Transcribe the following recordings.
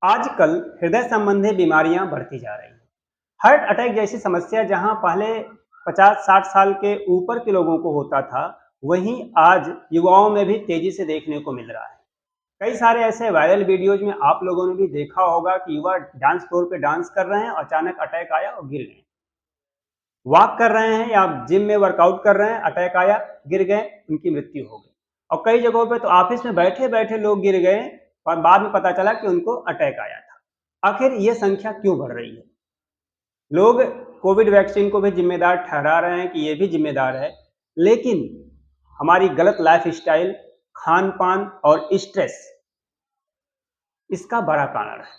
आजकल हृदय संबंधी बीमारियां बढ़ती जा रही हैं। हार्ट अटैक जैसी समस्या जहां पहले 50-60 साल के ऊपर के लोगों को होता था, वहीं आज युवाओं में भी तेजी से देखने को मिल रहा है। कई सारे ऐसे वायरल वीडियोज में आप लोगों ने भी देखा होगा कि युवा डांस फ्लोर पे डांस कर रहे हैं और अचानक अटैक आया और गिर गए। वॉक कर रहे हैं या जिम में वर्कआउट कर रहे हैं, अटैक आया, गिर गए, उनकी मृत्यु हो गई। और कई जगहों पे तो ऑफिस में बैठे बैठे लोग गिर गए और बाद में पता चला कि उनको अटैक आया था। आखिर ये संख्या क्यों बढ़ रही है? लोग कोविड वैक्सीन को भी जिम्मेदार ठहरा रहे हैं कि ये भी जिम्मेदार है, लेकिन हमारी गलत लाइफ स्टाइल, खान पान और स्ट्रेस इसका बड़ा कारण है।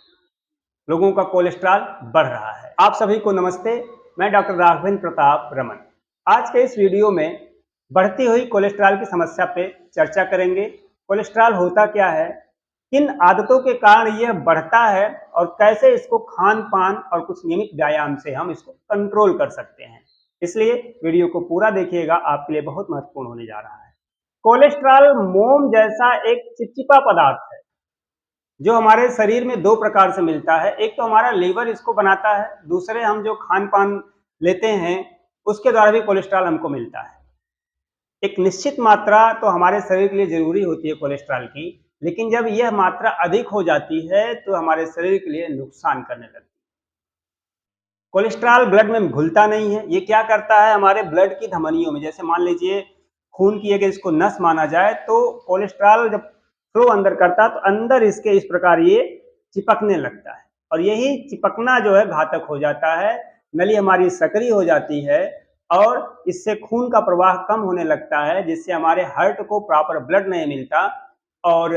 लोगों का कोलेस्ट्रॉल बढ़ रहा है। आप सभी को नमस्ते, मैं डॉक्टर राघवेंद्र प्रताप रमन। आज के इस वीडियो में बढ़ती हुई कोलेस्ट्रॉल की समस्या पे चर्चा करेंगे। कोलेस्ट्रॉल होता क्या है, किन आदतों के कारण यह बढ़ता है और कैसे इसको खान पान और कुछ नियमित व्यायाम से हम इसको कंट्रोल कर सकते हैं। इसलिए वीडियो को पूरा देखिएगा, आपके लिए बहुत महत्वपूर्ण होने जा रहा है। कोलेस्ट्रॉल मोम जैसा एक चिपचिपा पदार्थ है जो हमारे शरीर में दो प्रकार से मिलता है। एक तो हमारा लीवर इसको बनाता है, दूसरे हम जो खान पान लेते हैं उसके द्वारा भी कोलेस्ट्रॉल हमको मिलता है। एक निश्चित मात्रा तो हमारे शरीर के लिए जरूरी होती है कोलेस्ट्रॉल की, लेकिन जब यह मात्रा अधिक हो जाती है तो हमारे शरीर के लिए नुकसान करने लगती है। कोलेस्ट्रॉल ब्लड में घुलता नहीं है। ये क्या करता है, हमारे ब्लड की धमनियों में, जैसे मान लीजिए खून की अगर इसको नस माना जाए, तो कोलेस्ट्रॉल जब फ्लो अंदर करता है तो अंदर इसके इस प्रकार ये चिपकने लगता है और यही चिपकना जो है घातक हो जाता है। नली हमारी सक्रिय हो जाती है और इससे खून का प्रवाह कम होने लगता है, जिससे हमारे हार्ट को प्रॉपर ब्लड नहीं मिलता और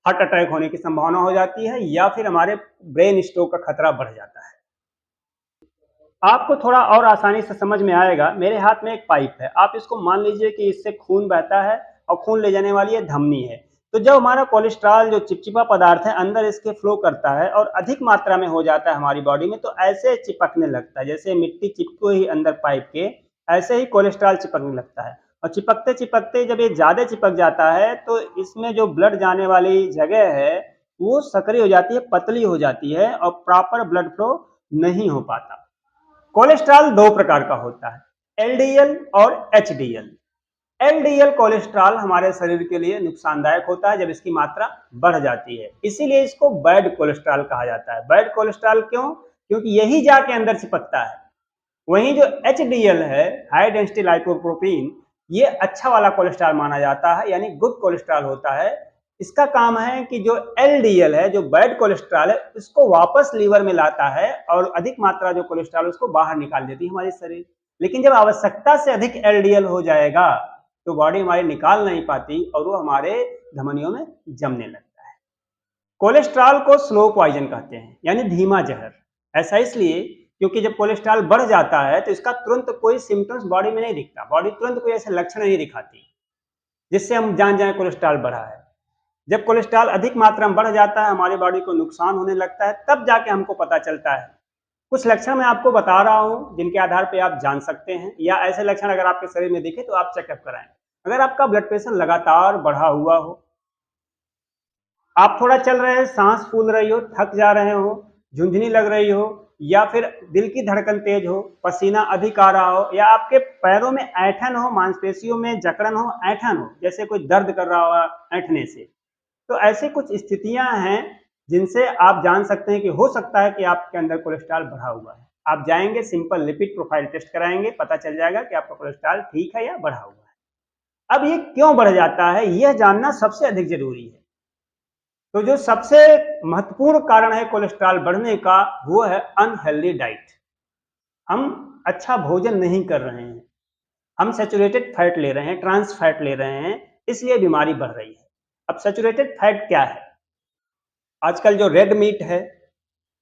हार्ट अटैक होने की संभावना हो जाती है या फिर हमारे ब्रेन स्ट्रोक का खतरा बढ़ जाता है। आपको थोड़ा और आसानी से समझ में आएगा। मेरे हाथ में एक पाइप है, आप इसको मान लीजिए कि इससे खून बहता है और खून ले जाने वाली ये धमनी है। तो जब हमारा कोलेस्ट्रॉल जो चिपचिपा पदार्थ है अंदर इसके फ्लो करता है और अधिक मात्रा में हो जाता है हमारी बॉडी में, तो ऐसे चिपकने लगता है, जैसे मिट्टी चिपको ही अंदर पाइप के, ऐसे ही कोलेस्ट्रॉल चिपकने लगता है। और चिपकते चिपकते जब ये ज्यादा चिपक जाता है तो इसमें जो ब्लड जाने वाली जगह है वो सक्रिय हो जाती है, पतली हो जाती है और प्रॉपर ब्लड फ्लो नहीं हो पाता। कोलेस्ट्रॉल दो प्रकार का होता है, एलडीएल और एचडीएल। एलडीएल कोलेस्ट्रॉल हमारे शरीर के लिए नुकसानदायक होता है जब इसकी मात्रा बढ़ जाती है, इसीलिए इसको बैड कोलेस्ट्रॉल कहा जाता है। बैड कोलेस्ट्रॉल क्यों? क्योंकि यही जाके अंदर चिपकता है। वहीं जो एचडीएल है, हाई डेंसिटी लाइपोप्रोटीन, ये अच्छा वाला कोलेस्ट्रॉल माना जाता है, यानी गुड कोलेस्ट्रॉल होता है। इसका काम है कि जो एलडीएल है, जो बैड कोलेस्ट्रॉल है, इसको वापस लीवर में लाता है और अधिक मात्रा जो कोलेस्ट्रॉल उसको बाहर निकाल देती है हमारे शरीर। लेकिन जब आवश्यकता से अधिक एलडीएल हो जाएगा तो बॉडी हमारी निकाल नहीं पाती और वो हमारे धमनियों में जमने लगता है। कोलेस्ट्रॉल को स्लो पॉइजन कहते हैं, यानी धीमा जहर। ऐसा इसलिए क्योंकि जब कोलेस्ट्रॉल बढ़ जाता है तो इसका तुरंत कोई सिम्टम्स बॉडी में नहीं दिखता, बॉडी तुरंत कोई ऐसे लक्षण नहीं दिखाती जिससे हम जान जाएं कोलेस्ट्रॉल बढ़ा है। जब कोलेस्ट्रॉल अधिक मात्रा में बढ़ जाता है, हमारी बॉडी को नुकसान होने लगता है, तब जाके हमको पता चलता है। कुछ लक्षण मैं आपको बता रहा हूं जिनके आधार पे आप जान सकते हैं, या ऐसे लक्षण अगर आपके शरीर में दिखे तो आप चेकअप कराएं। अगर आपका ब्लड प्रेशर लगातार बढ़ा हुआ हो, आप थोड़ा चल रहे हैं, सांस फूल रही हो, थक जा रहे हो, झुंझुनी लग रही हो, या फिर दिल की धड़कन तेज हो, पसीना अधिक आ रहा हो, या आपके पैरों में ऐंठन हो, मांसपेशियों में जकड़न हो, ऐंठन हो, जैसे कोई दर्द कर रहा हो ऐंठने से, तो ऐसे कुछ स्थितियां हैं जिनसे आप जान सकते हैं कि हो सकता है कि आपके अंदर कोलेस्ट्रॉल बढ़ा हुआ है। आप जाएंगे, सिंपल लिपिड प्रोफाइल टेस्ट कराएंगे, पता चल जाएगा कि आपका कोलेस्ट्रॉल ठीक है या बढ़ा हुआ है। अब ये क्यों बढ़ जाता है, यह जानना सबसे अधिक जरूरी है। तो जो सबसे महत्वपूर्ण कारण है कोलेस्ट्रॉल बढ़ने का, वो है अनहेल्दी डाइट। हम अच्छा भोजन नहीं कर रहे हैं, हम सैचुरेटेड फैट ले रहे हैं, ट्रांस फैट ले रहे हैं, इसलिए बीमारी बढ़ रही है। अब सैचुरेटेड फैट क्या है? आजकल जो रेड मीट है,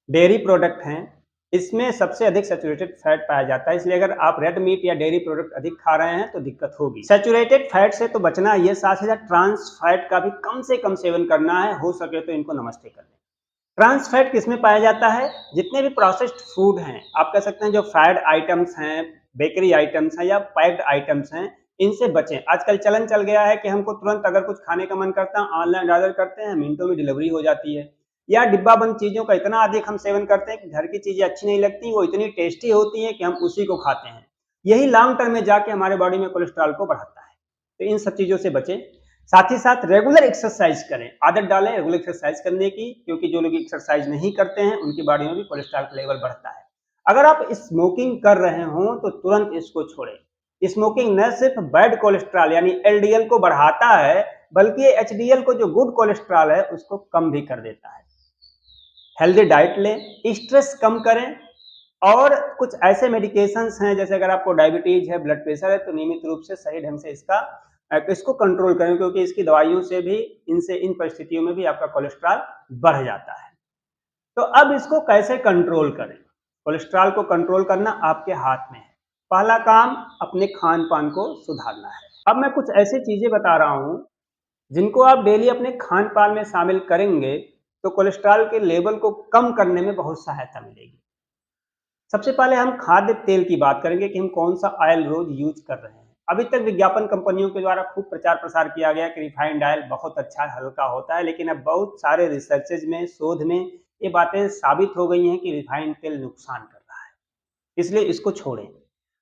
डेयरी प्रोडक्ट हैं, इसमें सबसे अधिक सैचुरेटेड फैट पाया जाता है, इसलिए अगर आप रेड मीट या डेयरी प्रोडक्ट अधिक खा रहे हैं तो दिक्कत होगी। सैचुरेटेड फैट से तो बचना ही है, साथ ही साथ ट्रांस फैट का भी कम से कम सेवन करना है, हो सके तो इनको नमस्ते कर लें। ट्रांस फैट किसमें पाया जाता है? जितने भी प्रोसेस्ड फूड हैं, आप कह सकते हैं जो फ्राइड आइटम्स हैं, बेकरी आइटम्स हैं या पैक्ड आइटम्स हैं, इनसे बचें। आजकल चलन चल गया है कि हमको तुरंत अगर कुछ खाने का मन करता है, ऑनलाइन ऑर्डर करते हैं, मिनटों में डिलीवरी हो जाती है। या डिब्बा बंद चीज़ों का इतना अधिक हम सेवन करते हैं कि घर की चीज़ें अच्छी नहीं लगती, वो इतनी टेस्टी होती हैं कि हम उसी को खाते हैं। यही लॉन्ग टर्म में जाके हमारे बॉडी में कोलेस्ट्रॉल को बढ़ाता है। तो इन सब चीज़ों से बचें। साथ ही साथ रेगुलर एक्सरसाइज करें, आदत डालें रेगुलर एक्सरसाइज करने की, क्योंकि जो लोग एक्सरसाइज नहीं करते हैं उनकी बॉडी में भी कोलेस्ट्रॉल का लेवल बढ़ता है। अगर आप स्मोकिंग कर रहे हो तो तुरंत इसको छोड़ें। स्मोकिंग न सिर्फ बैड कोलेस्ट्रॉल यानी एलडीएल को बढ़ाता है, बल्कि एचडीएल को जो गुड कोलेस्ट्रॉल है उसको कम भी कर देता है। हेल्दी डाइट लें, स्ट्रेस कम करें, और कुछ ऐसे मेडिकेशंस हैं जैसे अगर आपको डायबिटीज है, ब्लड प्रेशर है, तो नियमित रूप से सही ढंग से इसको कंट्रोल करें, क्योंकि इसकी दवाइयों से भी इन परिस्थितियों में भी आपका कोलेस्ट्रॉल बढ़ जाता है। तो अब इसको कैसे कंट्रोल करें? कोलेस्ट्रॉल को कंट्रोल करना आपके हाथ में है। पहला काम अपने खान पान को सुधारना है। अब मैं कुछ ऐसी चीजें बता रहा हूं जिनको आप डेली अपने खान पान में शामिल करेंगे तो कोलेस्ट्रॉल के लेवल को कम करने में बहुत सहायता मिलेगी। सबसे पहले हम खाद्य तेल की बात करेंगे कि हम कौन सा ऑयल रोज यूज कर रहे हैं। अभी तक विज्ञापन कंपनियों के द्वारा खूब प्रचार प्रसार किया गया कि रिफाइंड ऑयल बहुत अच्छा हल्का होता है, लेकिन अब बहुत सारे रिसर्चेज में, शोध में ये बातें साबित हो गई हैं कि रिफाइंड तेल नुकसान कर रहा है, इसलिए इसको छोड़ें।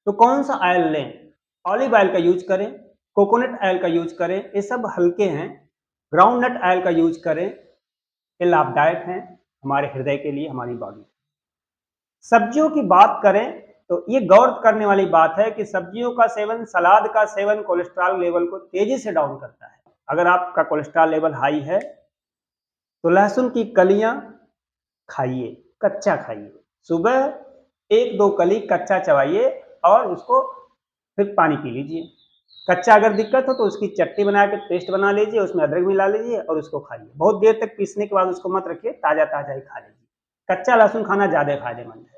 तो कौन सा ऑयल लें? ऑलिव ऑयल का यूज करें, कोकोनट ऑयल का यूज करें, ये सब हल्के हैं। ग्राउंड नट ऑयल का यूज करें, ये लाभदायक हैं हमारे हृदय के लिए, हमारी बॉडी। सब्जियों की बात करें तो ये गौर करने वाली बात है कि सब्जियों का सेवन, सलाद का सेवन कोलेस्ट्रॉल लेवल को तेजी से डाउन करता है। अगर आपका कोलेस्ट्रॉल लेवल हाई है तो लहसुन की कलियां खाइए, कच्चा खाइए। सुबह 1-2 कली कच्चा चबाइए और उसको फिर पानी पी लीजिए। कच्चा अगर दिक्कत हो तो उसकी चटनी बना के पेस्ट बना लीजिए, उसमें अदरक मिला लीजिए और उसको खाइए। बहुत देर तक पीसने के बाद उसको मत रखिए, ताजा ताजा ही खा लीजिए। कच्चा लहसुन खाना ज्यादा फायदेमंद है।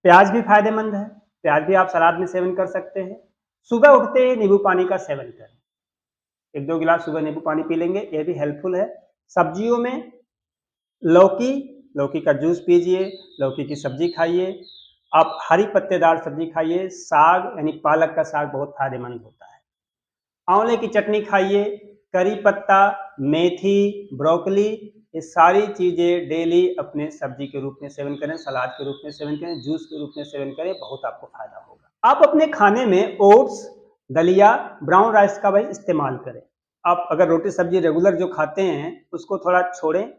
प्याज भी फायदेमंद है, प्याज भी आप सलाद में सेवन कर सकते हैं। सुबह उठते ही नींबू पानी का सेवन करें, 1-2 गिलास सुबह नींबू पानी पी लेंगे, यह भी हेल्पफुल है। सब्जियों में लौकी, लौकी का जूस पीजिए, लौकी की सब्जी खाइए। आप हरी पत्तेदार सब्जी खाइए। साग यानी पालक का साग बहुत फायदेमंद होता है। आंवले की चटनी खाइए, करी पत्ता, मेथी, ब्रोकली, ये सारी चीज़ें डेली अपने सब्जी के रूप में सेवन करें, सलाद के रूप में सेवन करें, जूस के रूप में सेवन करें, बहुत आपको फायदा होगा। आप अपने खाने में ओट्स, दलिया, ब्राउन राइस का भी इस्तेमाल करें। आप अगर रोटी सब्जी रेगुलर जो खाते हैं उसको थोड़ा छोड़ें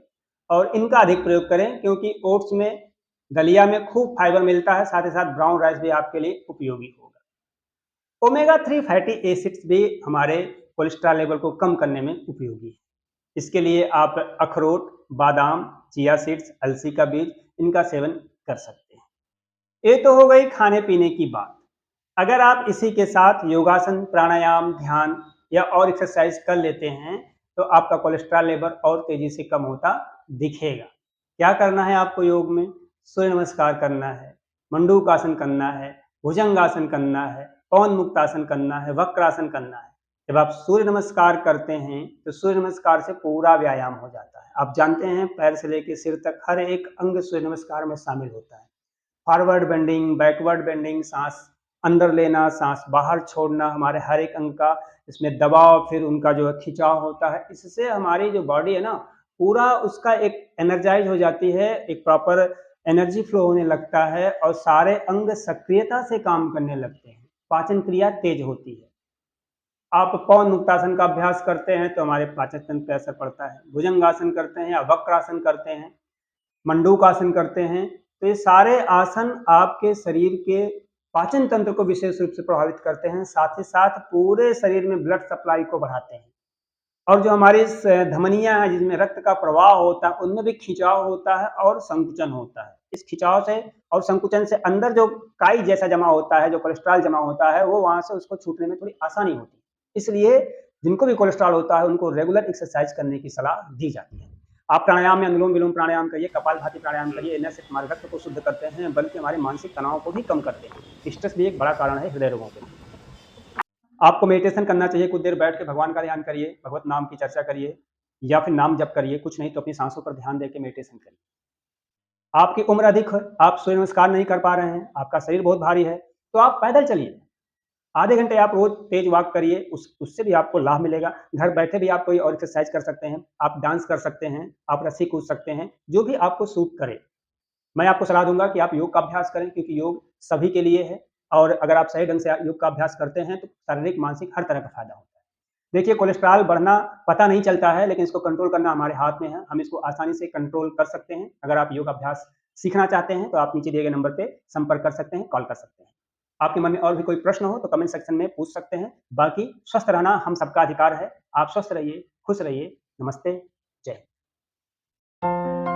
और इनका अधिक प्रयोग करें, क्योंकि ओट्स में, दलिया में खूब फाइबर मिलता है, साथ ही साथ ब्राउन राइस भी आपके लिए उपयोगी होगा। ओमेगा 3 फैटी एसिड्स भी हमारे कोलेस्ट्रॉल लेवल को कम करने में उपयोगी है। इसके लिए आप अखरोट, बादाम, चिया सीड्स, अलसी का बीज, इनका सेवन कर सकते हैं। ये तो हो गई खाने पीने की बात। अगर आप इसी के साथ योगासन, प्राणायाम, ध्यान या और एक्सरसाइज कर लेते हैं तो आपका कोलेस्ट्रॉल लेवल और तेजी से कम होता दिखेगा। क्या करना है आपको योग में? सूर्य नमस्कार करना है, मंडूकासन करना है, भुजंगासन करना है, पवन मुक्तासन करना है, वक्रासन करना है। जब आप सूर्य नमस्कार करते हैं तो सूर्य नमस्कार से पूरा व्यायाम हो जाता है। आप जानते हैं पैर से लेकर सिर तक हर एक अंग सूर्य नमस्कार में शामिल होता है। फॉरवर्ड बेंडिंग, बैकवर्ड बेंडिंग, सांस अंदर लेना, सांस बाहर छोड़ना, हमारे हर एक अंग का इसमें दबाव, फिर उनका जो है खिंचाव होता है। इससे हमारी जो बॉडी है ना, पूरा उसका एक एनर्जाइज हो जाती है, एक प्रॉपर एनर्जी फ्लो होने लगता है और सारे अंग सक्रियता से काम करने लगते हैं, पाचन क्रिया तेज होती है। आप पवन मुक्तासन का अभ्यास करते हैं तो हमारे पाचन तंत्र पर असर पड़ता है। भुजंगासन करते हैं या वक्रासन करते हैं, मंडूकासन करते हैं, तो ये सारे आसन आपके शरीर के पाचन तंत्र को विशेष रूप से प्रभावित करते हैं, साथ ही साथ पूरे शरीर में ब्लड सप्लाई को बढ़ाते हैं। और जो हमारी धमनियां हैं जिसमें रक्त का प्रवाह होता है, उनमें भी खिंचाव होता है और संकुचन होता है। इस खिंचाव से और संकुचन से अंदर जो काई जैसा जमा होता है, जो कोलेस्ट्रॉल जमा होता है, वो वहां से उसको छूटने में थोड़ी आसानी होती है। इसलिए जिनको भी कोलेस्ट्रॉल होता है उनको रेगुलर एक्सरसाइज करने की सलाह दी जाती है। आप प्राणायाम में अनुलोम विलोम प्राणायाम करिए, कपालभाति प्राणायाम करिए। न सिर्फ हमारे रक्त को शुद्ध करते हैं बल्कि हमारे मानसिक तनाव को भी कम करते हैं। स्ट्रेस भी एक बड़ा कारण है हृदय रोगों के लिए। आपको मेडिटेशन करना चाहिए, कुछ देर बैठ के भगवान का ध्यान करिए, भगवत नाम की चर्चा करिए या फिर नाम जप करिए, कुछ नहीं तो अपनी सांसों पर ध्यान देकर मेडिटेशन करिए। आपकी उम्र अधिक है, आप सूर्य नमस्कार नहीं कर पा रहे हैं, आपका शरीर बहुत भारी है, तो आप पैदल चलिए। आधे घंटे आप रोज तेज वॉक करिए, उससे भी आपको लाभ मिलेगा। घर बैठे भी आप कोई और एक्सरसाइज कर सकते हैं, आप डांस कर सकते हैं, आप रस्सी कूद सकते हैं, जो भी आपको सूट करे। मैं आपको सलाह दूँगा कि आप योग का अभ्यास करें, क्योंकि योग सभी के लिए है और अगर आप सही ढंग से योग का अभ्यास करते हैं, तो शारीरिक, मानसिक हर तरह का फ़ायदा होता है। देखिए, कोलेस्ट्रॉल बढ़ना पता नहीं चलता है, लेकिन इसको कंट्रोल करना हमारे हाथ में है। हम इसको आसानी से कंट्रोल कर सकते हैं। अगर आप योग अभ्यास सीखना चाहते हैं, तो आप नीचे दिए गए नंबर पे संपर्क कर सकते हैं, कॉल कर सकते हैं। आपके मन में और भी कोई प्रश्न हो, तो कमेंट सेक्शन में पूछ सकते हैं। बाकी स्वस्थ रहना हम सबका अधिकार है। आप स्वस्थ रहिए, खुश रहिए। नमस्ते, जय हिंद।